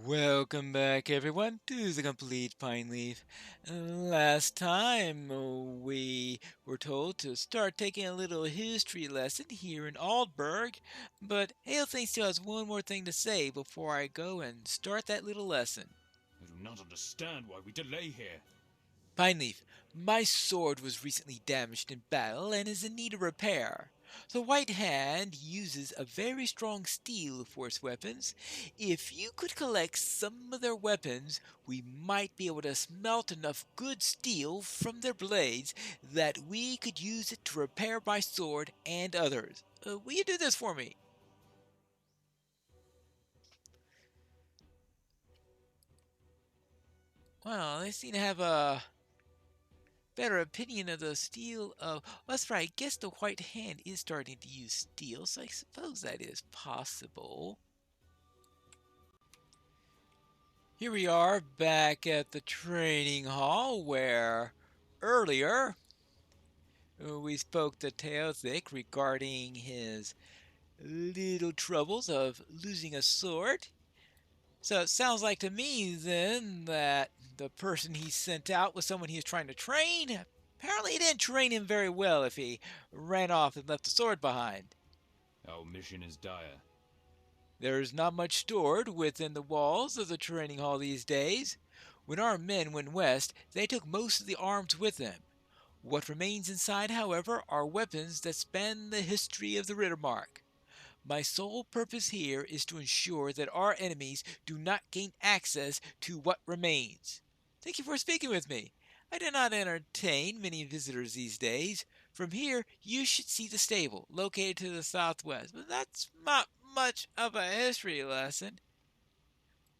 Welcome back, everyone, to the Complete Pineleaf. Last time we were told to start taking a little history lesson here in Aldburg, but Hailthing still has one more thing to say before I go and start that little lesson. I do not understand why we delay here. Pineleaf, my sword was recently damaged in battle and is in need of repair. The White Hand uses a very strong steel for its weapons. If you could collect some of their weapons, we might be able to smelt enough good steel from their blades that we could use it to repair my sword and others. Will you do this for me? Well, they seem to have a better opinion of the steel of. Well, that's right. I guess the White Hand is starting to use steel, so I suppose that is possible. Here we are back at the training hall where earlier we spoke to Teothic regarding his little troubles of losing a sword. So it sounds like to me then that the person he sent out was someone he was trying to train. Apparently he didn't train him very well if he ran off and left the sword behind. Our mission is dire. There's not much stored within the walls of the training hall these days. When our men went west, they took most of the arms with them. What remains inside, however, are weapons that span the history of the Rittermark. My sole purpose here is to ensure that our enemies do not gain access to what remains. Thank you for speaking with me. I do not entertain many visitors these days. From here, you should see the stable, located to the southwest, but that's not much of a history lesson.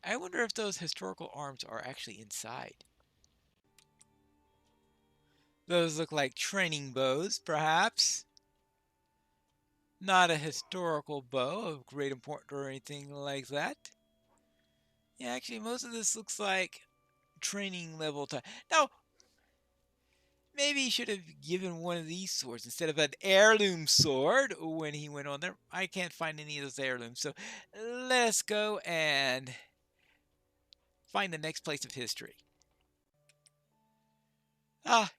I wonder if those historical arms are actually inside. Those look like training bows, perhaps. Not a historical bow of great importance or anything like that. Yeah, actually, most of this looks like training level time. Now, maybe he should have given one of these swords instead of an heirloom sword when he went on there. I can't find any of those heirlooms. So let's go and find the next place of history. Ah,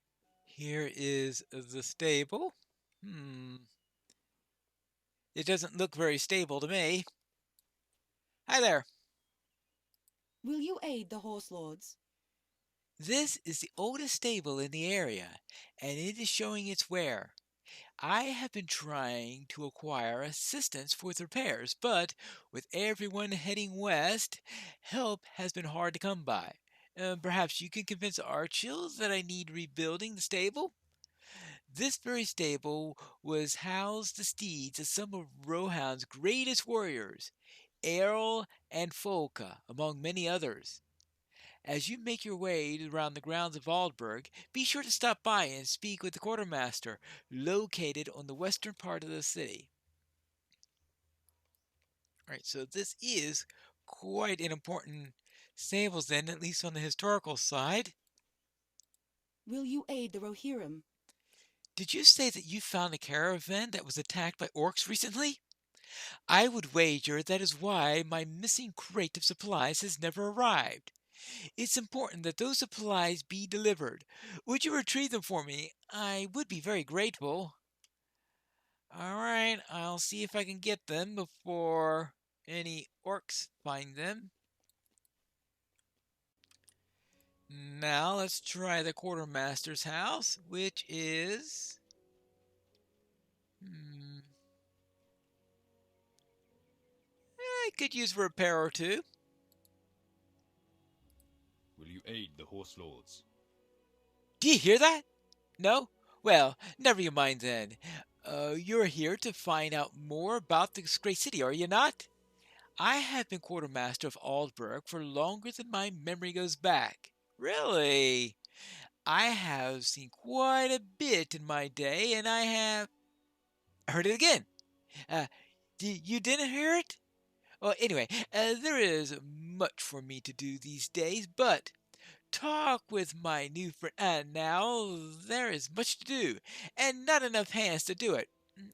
here is the stable. It doesn't look very stable to me. Hi there. Will you aid the horse lords? This is the oldest stable in the area, and it is showing its wear. I have been trying to acquire assistance for the repairs, but with everyone heading west, help has been hard to come by. Perhaps you can convince Archil that I need rebuilding the stable? This very stable was housed the steeds of some of Rohan's greatest warriors, Errol and Folka, among many others. As you make your way around the grounds of Aldburg, be sure to stop by and speak with the quartermaster, located on the western part of the city. Alright, so this is quite an important stables then, at least on the historical side. Will you aid the Rohirrim? Did you say that you found a caravan that was attacked by orcs recently? I would wager that is why my missing crate of supplies has never arrived. It's important that those supplies be delivered. Would you retrieve them for me? I would be very grateful. Alright, I'll see if I can get them before any orcs find them. Now let's try the quartermaster's house, which is... I could use a repair or two. Will you aid the horse lords? Do you hear that? No? Well, never you mind then. You're here to find out more about this great city, are you not? I have been quartermaster of Aldburg for longer than my memory goes back. Really? I have seen quite a bit in my day, and I have heard it again. Uh, you didn't hear it? Well, anyway, there is much for me to do these days, but talk with my new friend. Now, there is much to do, and not enough hands to do it.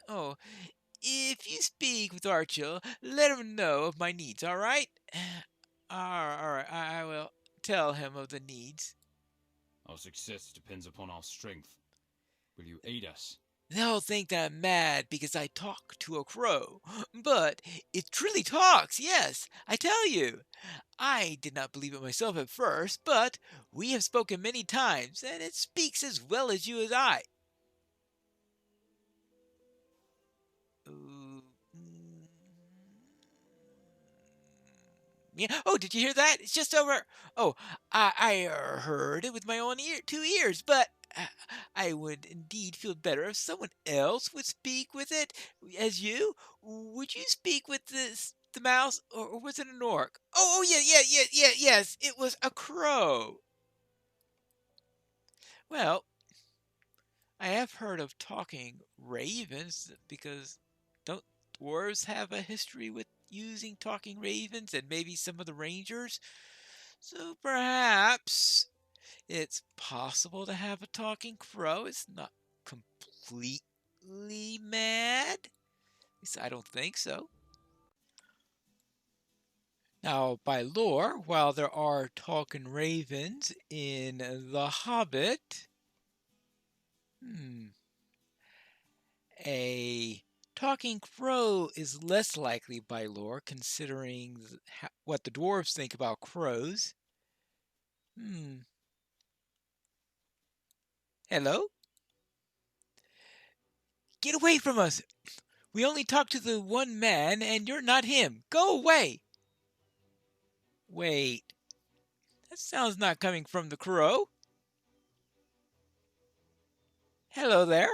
Oh, if you speak with Archil, let him know of my needs, all right? All right, I will tell him of the needs. Our success depends upon our strength. Will you aid us? They'll think that I'm mad because I talk to a crow. But it truly talks, yes, I tell you. I did not believe it myself at first, but we have spoken many times, and it speaks as well as you as I. Uh, mm, yeah. Oh, did you hear that? It's just over. Oh, I heard it with my own 2 ears, but I would indeed feel better if someone else would speak with it as you. Would you speak with the mouse, or was it an orc? Oh, yes. It was a crow. Well, I have heard of talking ravens because don't dwarves have a history with using talking ravens and maybe some of the rangers? So perhaps it's possible to have a talking crow. It's not completely mad. At least I don't think so. Now, by lore, while there are talking ravens in The Hobbit, hmm, a talking crow is less likely by lore, considering what the dwarves think about crows. Hmm. Hello? Get away from us! We only talk to the one man, and you're not him. Go away! Wait, that sound's not coming from the crow. Hello there.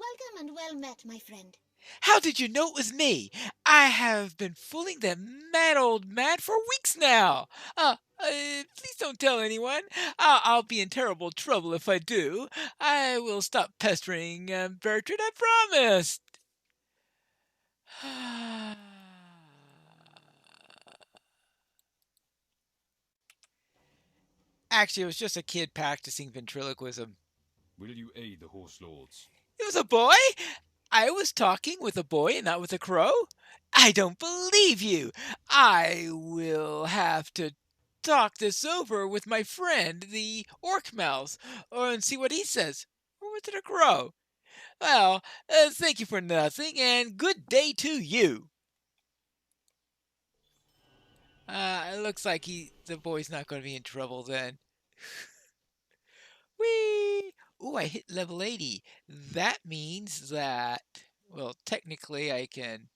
Welcome and well met, my friend. How did you know it was me? I have been fooling that mad old man for weeks now. Please don't tell anyone. I'll be in terrible trouble if I do. I will stop pestering Bertrand, I promise. Actually, it was just a kid practicing ventriloquism. Will you aid the horse lords? It was a boy? I was talking with a boy and not with a crow? I don't believe you. I will have to talk this over with my friend, the orc mouse, and see what he says. Or was it a crow? Well, thank you for nothing, and good day to you. It looks like the boy's not going to be in trouble then. Whee! Ooh, I hit level 80. That means that, well, technically I can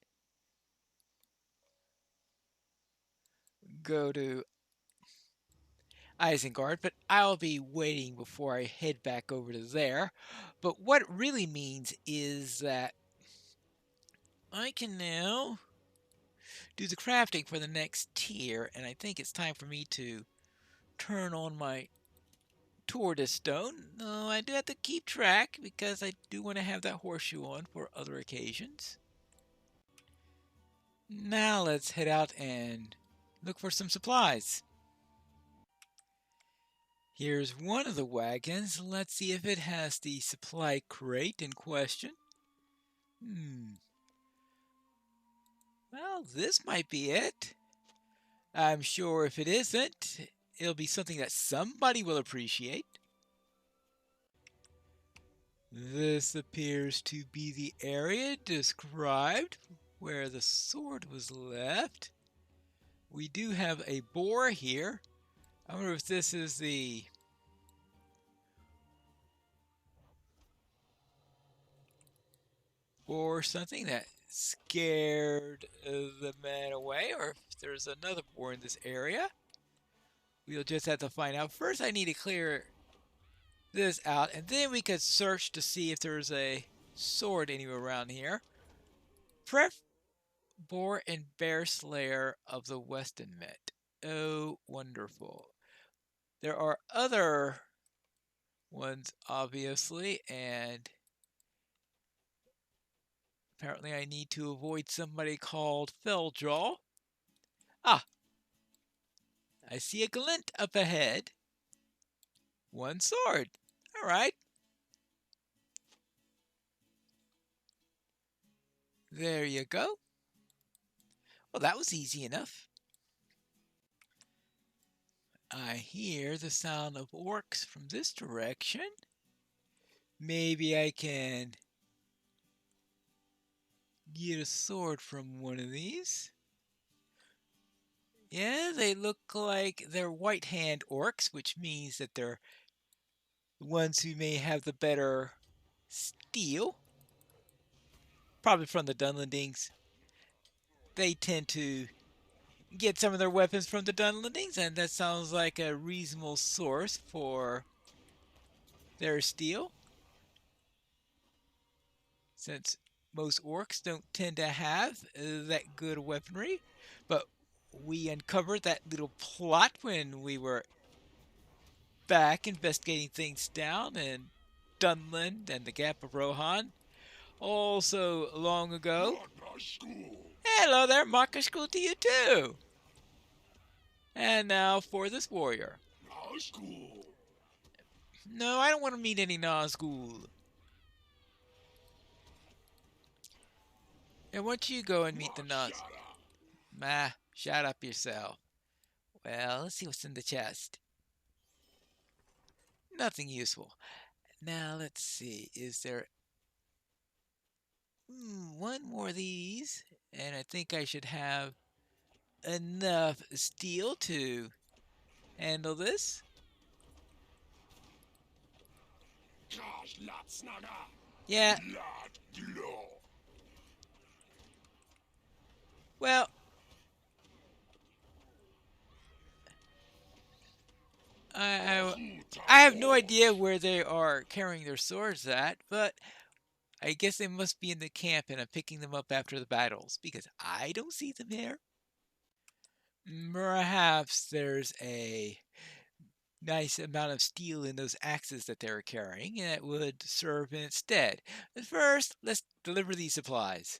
go to Isengard, but I'll be waiting before I head back over to there. But what it really means is that I can now do the crafting for the next tier, and I think it's time for me to turn on my tortoise stone. Though I do have to keep track because I do want to have that horseshoe on for other occasions. Now let's head out and look for some supplies. Here's one of the wagons. Let's see if it has the supply crate in question. Well, this might be it. I'm sure if it isn't, it'll be something that somebody will appreciate. This appears to be the area described where the sword was left. We do have a boar here. I wonder if this is the or something that scared the man away, or if there's another boar in this area. We'll just have to find out. First, I need to clear this out, and then we could search to see if there's a sword anywhere around here. Pref Boar and Bear Slayer of the Weston Met. Oh, wonderful. There are other ones, obviously, and apparently I need to avoid somebody called Felljaw. Ah, I see a glint up ahead. One sword. All right. There you go. Well, that was easy enough. I hear the sound of orcs from this direction. Maybe I can get a sword from one of these. Yeah, they look like they're white hand orcs, which means that they're the ones who may have the better steel. Probably from the Dunlendings. They tend to get some of their weapons from the Dunlendings, and that sounds like a reasonable source for their steel, since most orcs don't tend to have that good weaponry. But we uncovered that little plot when we were back investigating things down in Dunland and the Gap of Rohan, also long ago. Hello there, Marcus, school to you too. And now for this warrior. No, I don't want to meet any Nazgul. And why don't you go and meet the Naz? Shut up yourself. Well, let's see what's in the chest. Nothing useful. Now, let's see. Is there one more of these? And I think I should have enough steel to handle this. Yeah. Well, I have no idea where they are carrying their swords at, but I guess they must be in the camp and I'm picking them up after the battles because I don't see them here. Perhaps there's a nice amount of steel in those axes that they're carrying and that would serve instead. But first, let's deliver these supplies.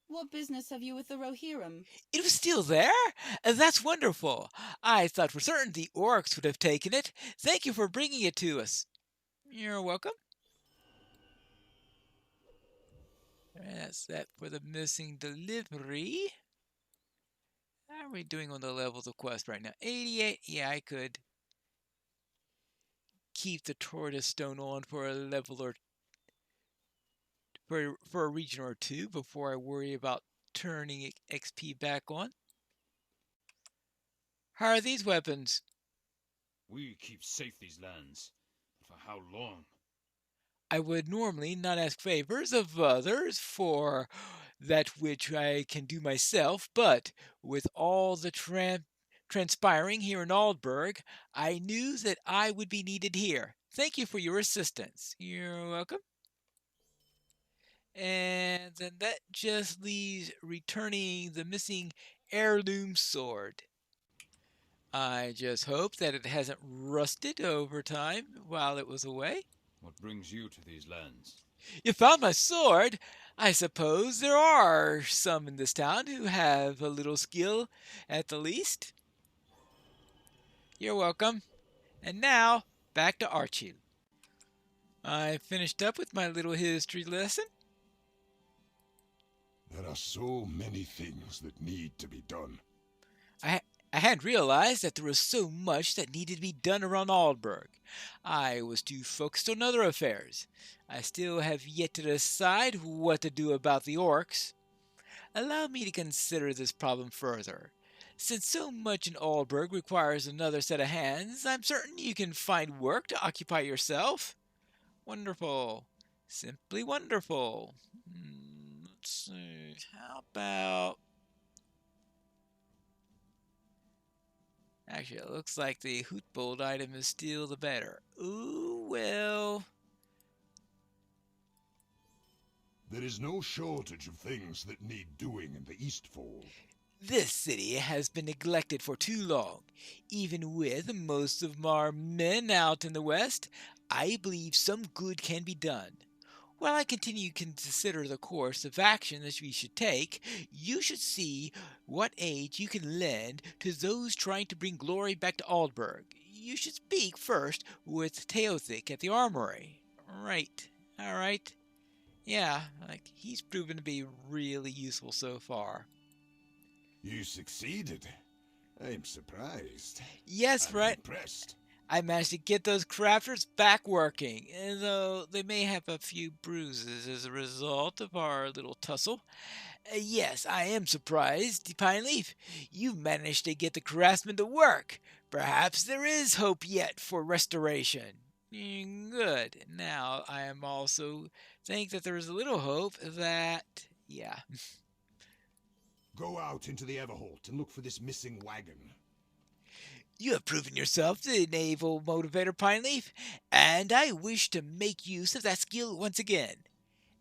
What business have you with the Rohirrim? It was still there? That's wonderful. I thought for certain the orcs would have taken it. Thank you for bringing it to us. You're welcome. That's that for the missing delivery. How are we doing on the levels of quest right now? 88. Yeah, I could keep the tortoise stone on for a level or for a region or two before I worry about turning XP back on. How are these weapons? We keep safe these lands. But for how long? I would normally not ask favors of others for that which I can do myself, but with all the transpiring here in Aldburg, I knew that I would be needed here. Thank you for your assistance. You're welcome. And then that just leaves returning the missing heirloom sword. I just hope that it hasn't rusted over time while it was away. What brings you to these lands? You found my sword. I suppose there are some in this town who have a little skill at the least. You're welcome. And now, back to Archie. I finished up with my little history lesson. There are so many things that need to be done. I hadn't realized that there was so much that needed to be done around Aldburg. I was too focused on other affairs. I still have yet to decide what to do about the orcs. Allow me to consider this problem further. Since so much in Aldburg requires another set of hands, I'm certain you can find work to occupy yourself. Wonderful. Simply wonderful. Let's see. How about... Actually, it looks like the Hootbold item is still the better. Ooh, well... There is no shortage of things that need doing in the Eastfold. This city has been neglected for too long. Even with most of our men out in the west, I believe some good can be done. While I continue to consider the course of action that we should take, you should see what aid you can lend to those trying to bring glory back to Aldburg. You should speak first with Teothic at the armory. Right. Alright. Yeah, he's proven to be really useful so far. You succeeded. I'm surprised. Yes, I'm right. impressed. I managed to get those crafters back working, and though they may have a few bruises as a result of our little tussle. Yes, I am surprised, Pineleaf. You managed to get the craftsmen to work. Perhaps there is hope yet for restoration. Good. Now I am also think that there is a little hope that yeah. Go out into the Everholt and look for this missing wagon. You have proven yourself the naval motivator, Pineleaf, and I wish to make use of that skill once again.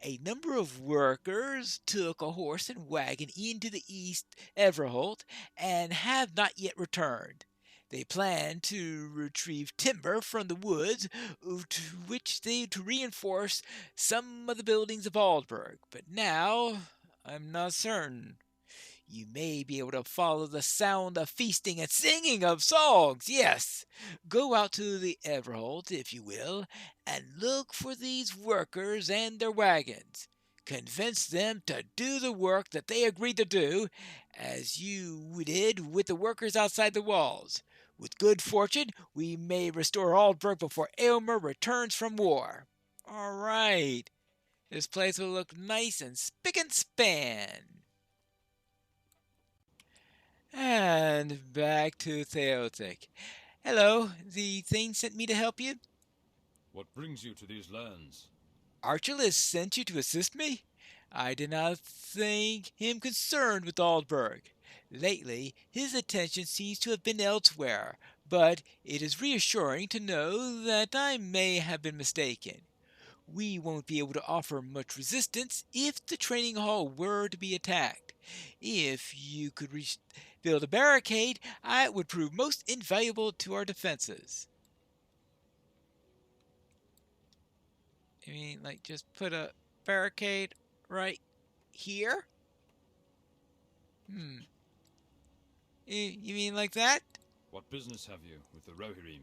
A number of workers took a horse and wagon into the East Everholt and have not yet returned. They plan to retrieve timber from the woods to which they to reinforce some of the buildings of Aldburg, but now I'm not certain. You may be able to follow the sound of feasting and singing of songs. Yes, go out to the Everholt, if you will, and look for these workers and their wagons. Convince them to do the work that they agreed to do, as you did with the workers outside the walls. With good fortune, we may restore Aldburg before Aylmer returns from war. All right, this place will look nice and spick and span. And back to Theotic. Hello, the thing sent me to help you? What brings you to these lands? Archelaus sent you to assist me? I did not think him concerned with Aldburg. Lately, his attention seems to have been elsewhere, but it is reassuring to know that I may have been mistaken. We won't be able to offer much resistance if the training hall were to be attacked. If you could build a barricade, it would prove most invaluable to our defenses. I mean, like, just put a barricade right here? You mean like that? What business have you with the Rohirrim?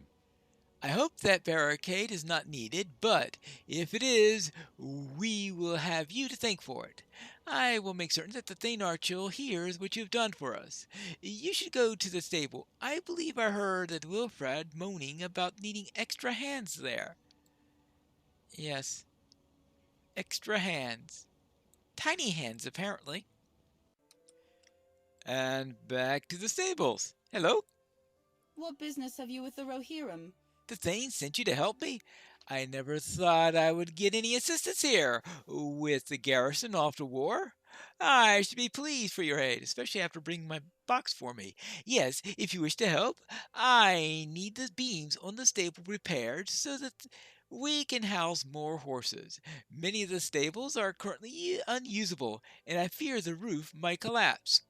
I hope that barricade is not needed, but if it is, we will have you to thank for it. I will make certain that the Thane Archel hears what you have done for us. You should go to the stable. I believe I heard that Wilfred moaning about needing extra hands there. Yes, extra hands. Tiny hands, apparently. And back to the stables. Hello? What business have you with the Rohirrim? The Thane sent you to help me? I never thought I would get any assistance here, with the garrison off to war. I should be pleased for your aid, especially after bringing my box for me. Yes, if you wish to help, I need the beams on the stable repaired so that we can house more horses. Many of the stables are currently unusable, and I fear the roof might collapse.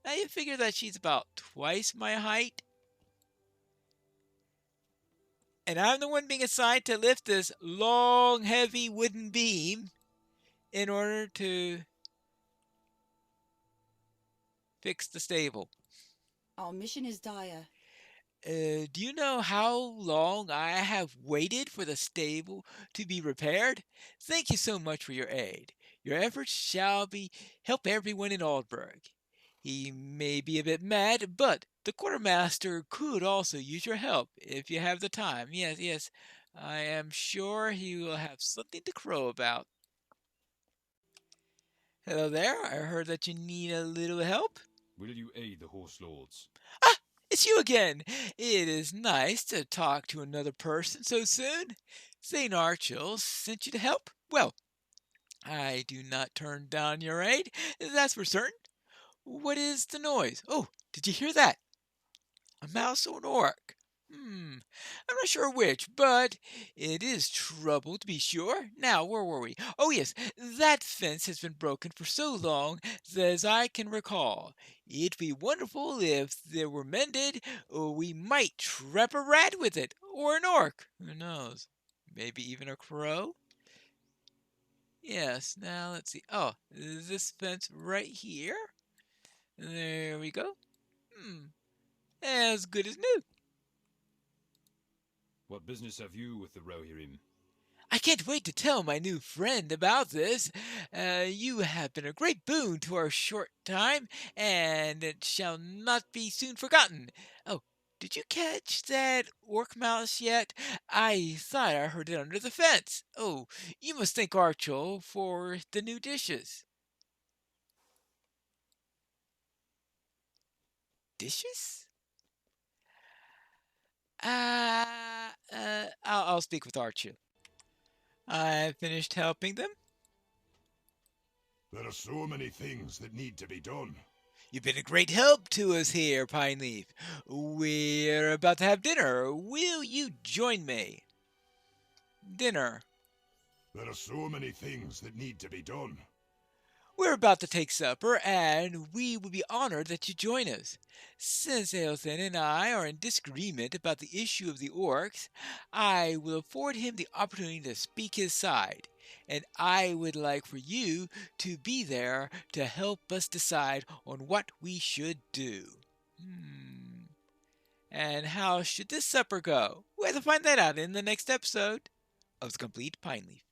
Now you figure that she's about twice my height, and I'm the one being assigned to lift this long, heavy wooden beam in order to fix the stable. Our mission is dire. Do you know how long I have waited for the stable to be repaired? Thank you so much for your aid. Your efforts shall be help everyone in Aldburg. He may be a bit mad, but the quartermaster could also use your help if you have the time. Yes, yes, I am sure he will have something to crow about. Hello there, I heard that you need a little help. Will you aid the horse lords? Ah, it's you again. It is nice to talk to another person so soon. St. Archil sent you to help? Well, I do not turn down your aid, that's for certain. What is the noise? Oh, did you hear that? A mouse or an orc? I'm not sure which, but it is trouble to be sure. Now, where were we? Oh, yes, that fence has been broken for so long as I can recall. It'd be wonderful if they were mended, or we might trap a rat with it, or an orc. Who knows? Maybe even a crow? Yes, now let's see. Oh, this fence right here? There we go. As good as new. What business have you with the Rohirrim? I can't wait to tell my new friend about this. You have been a great boon to our short time, and it shall not be soon forgotten. Oh, did you catch that orc mouse yet? I thought I heard it under the fence. Oh, you must thank Archel for the new dishes. Dishes? I'll speak with Archel. I finished helping them. There are so many things that need to be done. You've been a great help to us here, Pineleaf. We're about to have dinner. Will you join me? Dinner. There are so many things that need to be done. We're about to take supper, and we will be honored that you join us. Since Aelthin and I are in disagreement about the issue of the orcs, I will afford him the opportunity to speak his side, and I would like for you to be there to help us decide on what we should do. And how should this supper go? We'll have to find that out in the next episode of The Complete Pineleaf.